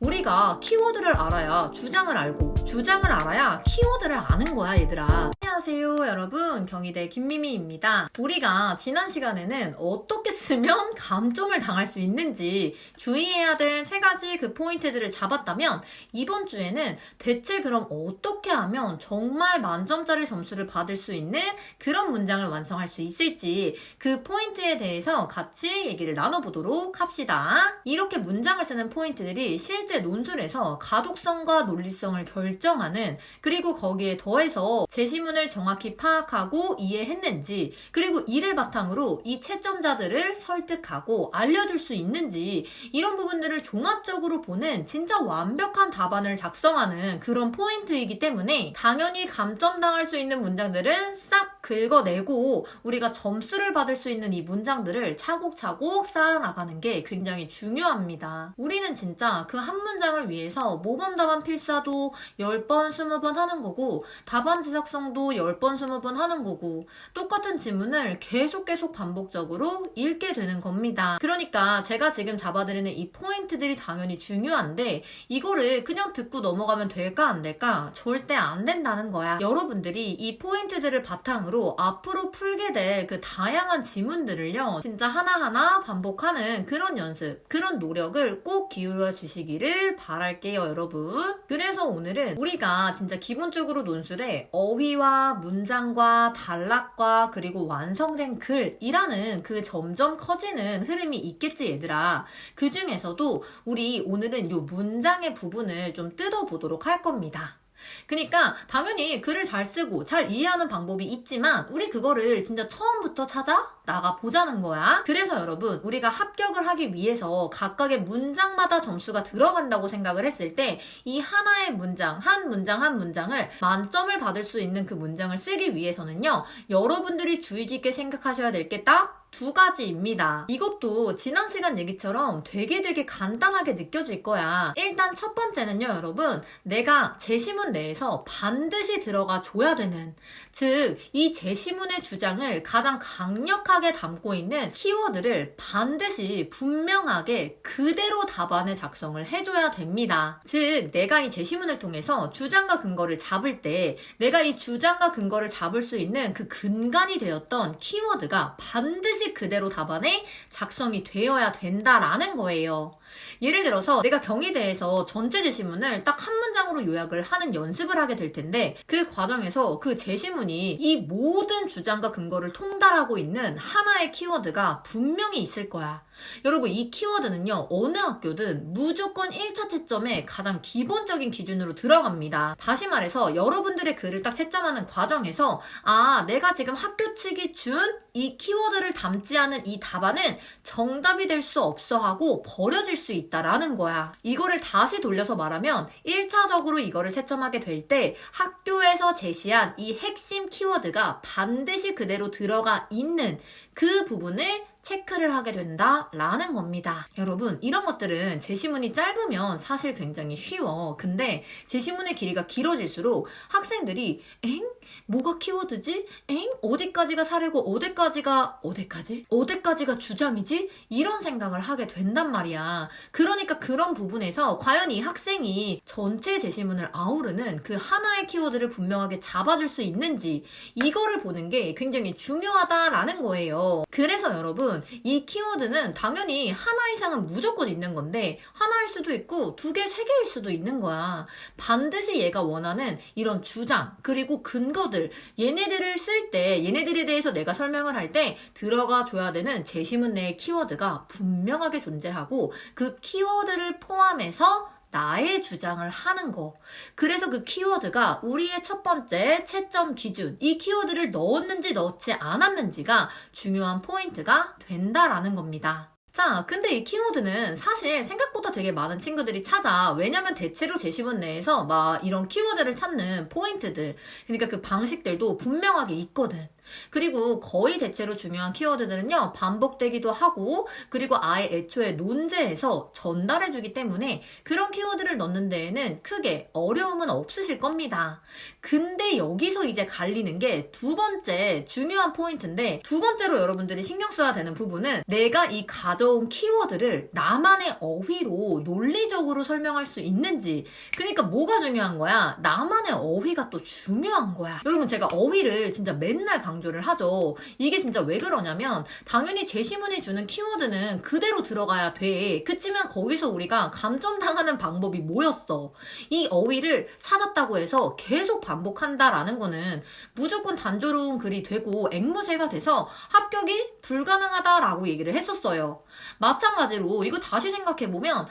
우리가 키워드를 알아야 주장을 알고 주장을 알아야 키워드를 아는 거야 얘들아. 안녕하세요 여러분, 경희대 김미미입니다. 우리가 지난 시간에는 어떻게 쓰면 감점을 당할 수 있는지 주의해야 될 세 가지 그 포인트들을 잡았다면, 이번 주에는 대체 그럼 어떻게 하면 정말 만점짜리 점수를 받을 수 있는 그런 문장을 완성할 수 있을지 그 포인트에 대해서 같이 얘기를 나눠보도록 합시다. 이렇게 문장을 쓰는 포인트들이 실제 논술에서 가독성과 논리성을 결정하는, 그리고 거기에 더해서 제시문을 정확히 파악하고 이해했는지, 그리고 이를 바탕으로 이 채점자들을 설득하고 알려줄 수 있는지, 이런 부분들을 종합적으로 보는 진짜 완벽한 답안을 작성하는 그런 포인트이기 때문에 당연히 감점당할 수 있는 문장들은 싹 긁어내고 우리가 점수를 받을 수 있는 이 문장들을 차곡차곡 쌓아나가는 게 굉장히 중요합니다. 우리는 진짜 그 한 문장을 위해서 모범답안 필사도 10번, 20번 하는 거고, 답안 지작성도 10번, 20번 하는 거고, 똑같은 지문을 계속 반복적으로 읽게 되는 겁니다. 그러니까 제가 지금 잡아드리는 이 포인트들이 당연히 중요한데, 이거를 그냥 듣고 넘어가면 될까 안 될까? 절대 안 된다는 거야. 여러분들이 이 포인트들을 바탕으로 앞으로 풀게 될 그 다양한 지문들을요, 진짜 하나하나 반복하는 그런 연습, 그런 노력을 꼭 기울여 주시기를 바랄게요 여러분. 그래서 오늘은 우리가 진짜 기본적으로 논술에 어휘와 문장과 단락과 그리고 완성된 글이라는 그 점점 커지는 흐름이 있겠지 얘들아. 그 중에서도 우리 오늘은 이 문장의 부분을 좀 뜯어보도록 할 겁니다. 그러니까 당연히 글을 잘 쓰고 잘 이해하는 방법이 있지만 우리 그거를 진짜 처음부터 찾아 나가 보자는 거야. 그래서 여러분, 우리가 합격을 하기 위해서 각각의 문장마다 점수가 들어간다고 생각을 했을 때, 이 하나의 문장, 한 문장을 만점을 받을 수 있는 그 문장을 쓰기 위해서는요, 여러분들이 주의 깊게 생각하셔야 될 게 딱 두 가지입니다. 이것도 지난 시간 얘기처럼 되게 간단하게 느껴질 거야. 일단 첫 번째는요 여러분, 내가 제시문 내에서 반드시 들어가 줘야 되는, 즉 이 제시문의 주장을 가장 강력하게 담고 있는 키워드를 반드시 분명하게 그대로 답안에 작성을 해줘야 됩니다. 즉 내가 이 제시문을 통해서 주장과 근거를 잡을 때, 내가 이 주장과 근거를 잡을 수 있는 그 근간이 되었던 키워드가 반드시 그대로 답안에 작성이 되어야 된다라는 거예요. 예를 들어서 내가 경희대에서 전체 제시문을 딱 한 문장으로 요약을 하는 연습을 하게 될 텐데, 그 과정에서 그 제시문이 이 모든 주장과 근거를 통달하고 있는 하나의 키워드가 분명히 있을 거야. 여러분, 이 키워드는요 어느 학교든 무조건 1차 채점의 가장 기본적인 기준으로 들어갑니다. 다시 말해서 여러분들의 글을 딱 채점하는 과정에서, 아, 내가 지금 학교 측이 준 이 키워드를 담지 않은 이 답안은 정답이 될 수 없어 하고 버려질 수 있다라는 거야. 이거를 다시 돌려서 말하면 1차적으로 이거를 채점하게 될 때 학교에서 제시한 이 핵심 키워드가 반드시 그대로 들어가 있는 그 부분을 체크를 하게 된다라는 겁니다. 여러분, 이런 것들은 제시문이 짧으면 사실 굉장히 쉬워. 근데 제시문의 길이가 길어질수록 학생들이 뭐가 키워드지? 어디까지가 사례고 어디까지가 주장이지? 이런 생각을 하게 된단 말이야. 그러니까 그런 부분에서 과연 이 학생이 전체 제시문을 아우르는 그 하나의 키워드를 분명하게 잡아줄 수 있는지, 이거를 보는 게 굉장히 중요하다라는 거예요. 그래서 여러분, 이 키워드는 당연히 하나 이상은 무조건 있는 건데, 하나일 수도 있고 2개, 3개일 수도 있는 거야. 반드시 얘가 원하는 이런 주장, 그리고 근거들, 얘네들을 쓸 때, 얘네들에 대해서 내가 설명을 할 때 들어가 줘야 되는 제시문 내의 키워드가 분명하게 존재하고, 그 키워드를 포함해서 나의 주장을 하는 거. 그래서 그 키워드가 우리의 첫 번째 채점 기준, 이 키워드를 넣었는지 넣지 않았는지가 중요한 포인트가 된다라는 겁니다. 자, 근데 이 키워드는 사실 생각보다 되게 많은 친구들이 찾아. 왜냐면 대체로 제시문 내에서 막 이런 키워드를 찾는 포인트들, 그러니까 그 방식들도 분명하게 있거든. 그리고 거의 대체로 중요한 키워드들은요, 반복되기도 하고, 그리고 아예 애초에 논제에서 전달해주기 때문에 그런 키워드를 넣는 데에는 크게 어려움은 없으실 겁니다. 근데 여기서 이제 갈리는 게 두 번째 중요한 포인트인데, 두 번째로 여러분들이 신경 써야 되는 부분은 내가 이 가져온 키워드를 나만의 어휘로 논리적으로 설명할 수 있는지. 그러니까 뭐가 중요한 거야? 나만의 어휘가 또 중요한 거야. 여러분, 제가 어휘를 진짜 맨날 강조를 하죠. 이게 진짜 왜 그러냐면 당연히 제시문이 주는 키워드는 그대로 들어가야 돼. 그치만 거기서 우리가 감점당하는 방법이 뭐였어? 이 어휘를 찾았다고 해서 계속 반복한다라는 거는 무조건 단조로운 글이 되고 앵무새가 돼서 합격이 불가능하다라고 얘기를 했었어요. 마찬가지로 이거 다시 생각해보면,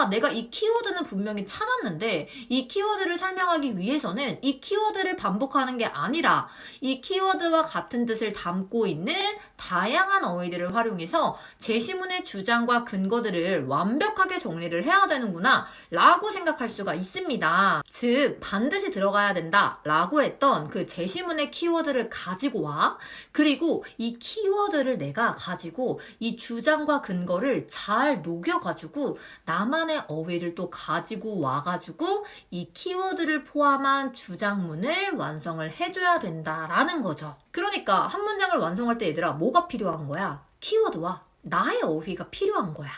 내가 이 키워드는 분명히 찾았는데 이 키워드를 설명하기 위해서는 이 키워드를 반복하는 게 아니라 이 키워드와 같은 뜻을 담고 있는 다양한 어휘들을 활용해서 제시문의 주장과 근거들을 완벽하게 정리를 해야 되는구나 라고 생각할 수가 있습니다. 즉, 반드시 들어가야 된다 라고 했던 그 제시문의 키워드를 가지고 와. 그리고 이 키워드를 내가 가지고 이 주장과 근거를 잘 녹여가지고 나만의 어휘를 또 가지고 와가지고 이 키워드를 포함한 주장문을 완성을 해줘야 된다라는 거죠. 그러니까 한 문장을 완성할 때 얘들아, 뭐가 필요한 거야? 키워드와 나의 어휘가 필요한 거야.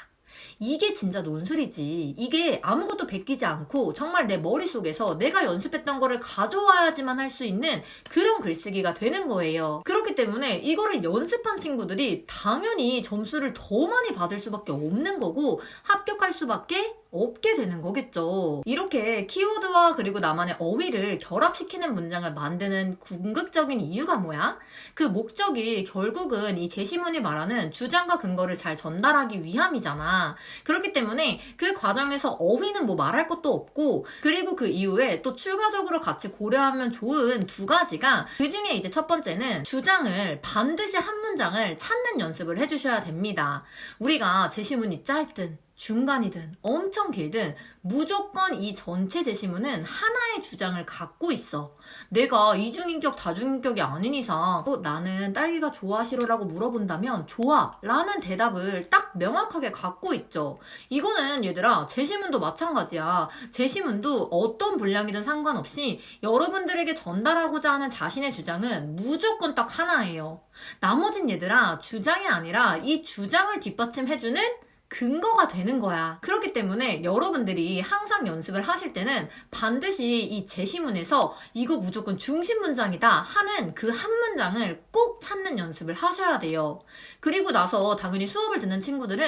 이게 진짜 논술이지. 이게 아무것도 베끼지 않고 정말 내 머릿속에서 내가 연습했던 거를 가져와야지만 할 수 있는 그런 글쓰기가 되는 거예요. 그렇기 때문에 이거를 연습한 친구들이 당연히 점수를 더 많이 받을 수밖에 없는 거고 합격할 수밖에 없게 되는 거겠죠. 이렇게 키워드와 그리고 나만의 어휘를 결합시키는 문장을 만드는 궁극적인 이유가 뭐야? 그 목적이 결국은 이 제시문이 말하는 주장과 근거를 잘 전달하기 위함이잖아. 그렇기 때문에 그 과정에서 어휘는 뭐 말할 것도 없고, 그리고 그 이후에 또 추가적으로 같이 고려하면 좋은 두 가지가, 그 중에 이제 첫 번째는 주장을 반드시 한 문장을 찾는 연습을 해주셔야 됩니다. 우리가 제시문이 짧든 중간이든 엄청 길든 무조건 이 전체 제시문은 하나의 주장을 갖고 있어. 내가 이중인격 다중인격이 아닌 이상 나는 딸기가 좋아 싫어라고 물어본다면 좋아 라는 대답을 딱 명확하게 갖고 있죠. 이거는 얘들아 제시문도 마찬가지야. 제시문도 어떤 분량이든 상관없이 여러분들에게 전달하고자 하는 자신의 주장은 무조건 딱 하나예요. 나머진 얘들아 주장이 아니라 이 주장을 뒷받침해주는 근거가 되는 거야. 그렇기 때문에 여러분들이 항상 연습을 하실 때는 반드시 이 제시문에서 이거 무조건 중심 문장이다 하는 그 한 문장을 꼭 찾는 연습을 하셔야 돼요. 그리고 나서 당연히 수업을 듣는 친구들은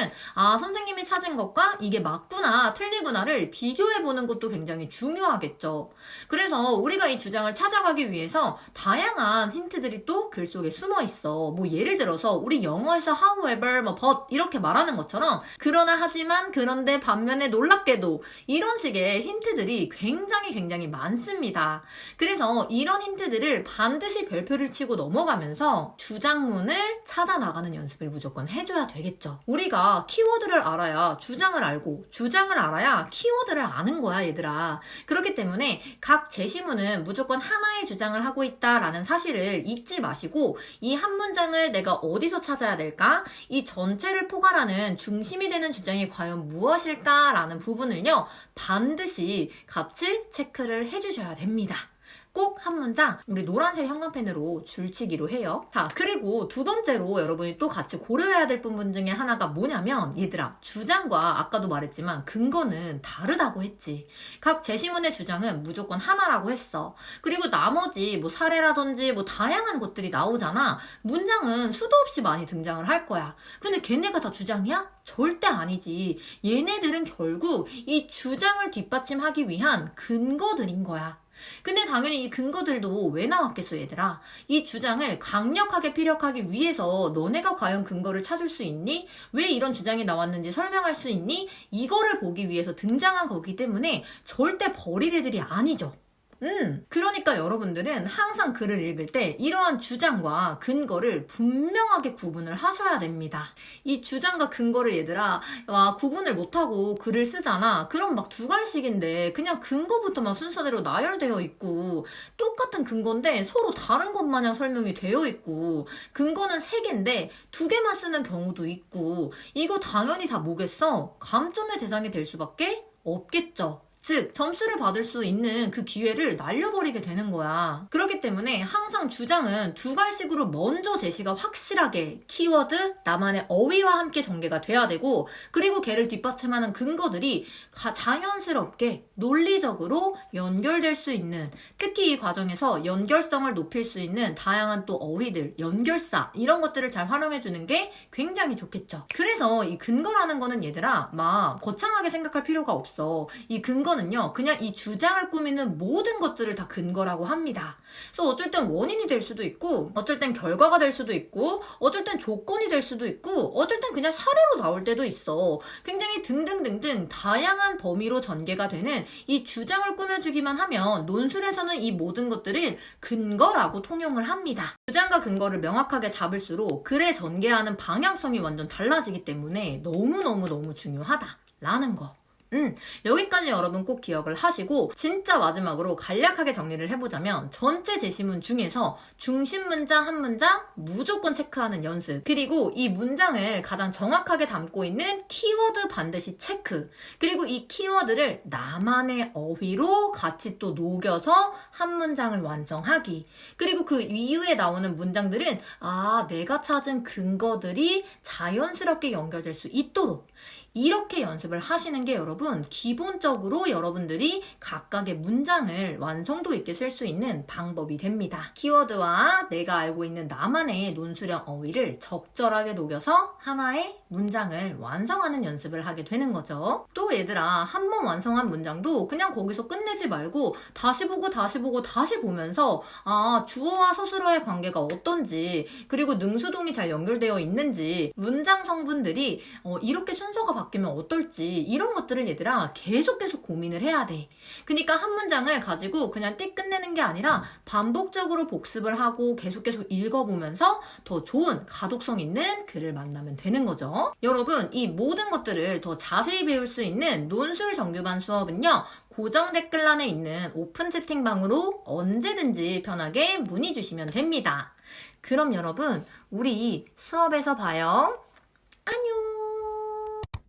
선생님이 찾은 것과 이게 맞구나 틀리구나를 비교해보는 것도 굉장히 중요하겠죠. 그래서 우리가 이 주장을 찾아가기 위해서 다양한 힌트들이 또 글 속에 숨어 있어. 뭐 예를 들어서 우리 영어에서 however, but 이렇게 말하는 것처럼 그러나 하지만 그런데 반면에 놀랍게도 이런 식의 힌트들이 굉장히 많습니다. 그래서 이런 힌트들을 반드시 별표를 치고 넘어가면서 주장문을 찾아 나가는 연습을 무조건 해줘야 되겠죠. 우리가 키워드를 알아야 주장을 알고 주장을 알아야 키워드를 아는 거야 얘들아. 그렇기 때문에 각 제시문은 무조건 하나의 주장을 하고 있다라는 사실을 잊지 마시고 이 한 문장을 내가 어디서 찾아야 될까? 이 전체를 포괄하는 중심이 되는 주장이 과연 무엇일까라는 부분을요 반드시 같이 체크를 해주셔야 됩니다. 꼭 한 문장 우리 노란색 형광펜으로 줄치기로 해요. 자, 그리고 두 번째로 여러분이 또 같이 고려해야 될 부분 중에 하나가 뭐냐면 얘들아 주장과 아까도 말했지만 근거는 다르다고 했지. 각 제시문의 주장은 무조건 하나라고 했어. 그리고 나머지 뭐 사례라든지 뭐 다양한 것들이 나오잖아. 문장은 수도 없이 많이 등장을 할 거야. 근데 걔네가 다 주장이야? 절대 아니지. 얘네들은 결국 이 주장을 뒷받침하기 위한 근거들인 거야. 근데 당연히 이 근거들도 왜 나왔겠어 얘들아. 이 주장을 강력하게 피력하기 위해서 너네가 과연 근거를 찾을 수 있니? 왜 이런 주장이 나왔는지 설명할 수 있니? 이거를 보기 위해서 등장한 거기 때문에 절대 버릴 애들이 아니죠. 그러니까 여러분들은 항상 글을 읽을 때 이러한 주장과 근거를 분명하게 구분을 하셔야 됩니다. 이 주장과 근거를 얘들아 구분을 못하고 글을 쓰잖아. 그럼 막 두갈씩인데 그냥 근거부터만 순서대로 나열되어 있고 똑같은 근거인데 서로 다른 것 마냥 설명이 되어 있고 근거는 3개인데 2개만 쓰는 경우도 있고 이거 당연히 다 뭐겠어? 감점의 대상이 될 수밖에 없겠죠. 즉 점수를 받을 수 있는 그 기회를 날려버리게 되는 거야. 그렇기 때문에 항상 주장은 2갈씩으로 먼저 제시가 확실하게 키워드, 나만의 어휘와 함께 전개가 돼야 되고 그리고 걔를 뒷받침하는 근거들이 자연스럽게 논리적으로 연결될 수 있는 특히 이 과정에서 연결성을 높일 수 있는 다양한 또 어휘들, 연결사 이런 것들을 잘 활용해주는 게 굉장히 좋겠죠. 그래서 이 근거라는 거는 얘들아 막 거창하게 생각할 필요가 없어. 이 근거는요 그냥 이 주장을 꾸미는 모든 것들을 다 근거라고 합니다. 그래서 어쩔 땐 원인이 될 수도 있고 어쩔 땐 결과가 될 수도 있고 어쩔 땐 조건이 될 수도 있고 어쩔 땐 그냥 사례로 나올 때도 있어. 굉장히 등등등등 다양한 범위로 전개가 되는 이 주장을 꾸며주기만 하면 논술에서는 이 모든 것들을 근거라고 통용을 합니다. 주장과 근거를 명확하게 잡을수록 글에 전개하는 방향성이 완전 달라지기 때문에 너무너무 중요하다라는 거. 여기까지 여러분 꼭 기억을 하시고 진짜 마지막으로 간략하게 정리를 해보자면 전체 제시문 중에서 중심 문장 한 문장 무조건 체크하는 연습 그리고 이 문장을 가장 정확하게 담고 있는 키워드 반드시 체크 그리고 이 키워드를 나만의 어휘로 같이 또 녹여서 한 문장을 완성하기 그리고 그 이후에 나오는 문장들은 내가 찾은 근거들이 자연스럽게 연결될 수 있도록 이렇게 연습을 하시는 게 여러분 기본적으로 여러분들이 각각의 문장을 완성도 있게 쓸 수 있는 방법이 됩니다. 키워드와 내가 알고 있는 나만의 논술형 어휘를 적절하게 녹여서 하나의 문장을 완성하는 연습을 하게 되는 거죠. 또 얘들아 한 번 완성한 문장도 그냥 거기서 끝내지 말고 다시 보고 다시 보면서 주어와 서술어의 관계가 어떤지 그리고 능수동이 잘 연결되어 있는지 문장 성분들이 이렇게 순서가 바뀌면 어떨지 이런 것들을 얘들아 계속 고민을 해야 돼. 그러니까 한 문장을 가지고 그냥 띡 끝내는 게 아니라 반복적으로 복습을 하고 계속 읽어보면서 더 좋은 가독성 있는 글을 만나면 되는 거죠. 여러분 이 모든 것들을 더 자세히 배울 수 있는 논술 정규반 수업은요. 고정 댓글란에 있는 오픈 채팅방으로 언제든지 편하게 문의 주시면 됩니다. 그럼 여러분 우리 수업에서 봐요. 안녕.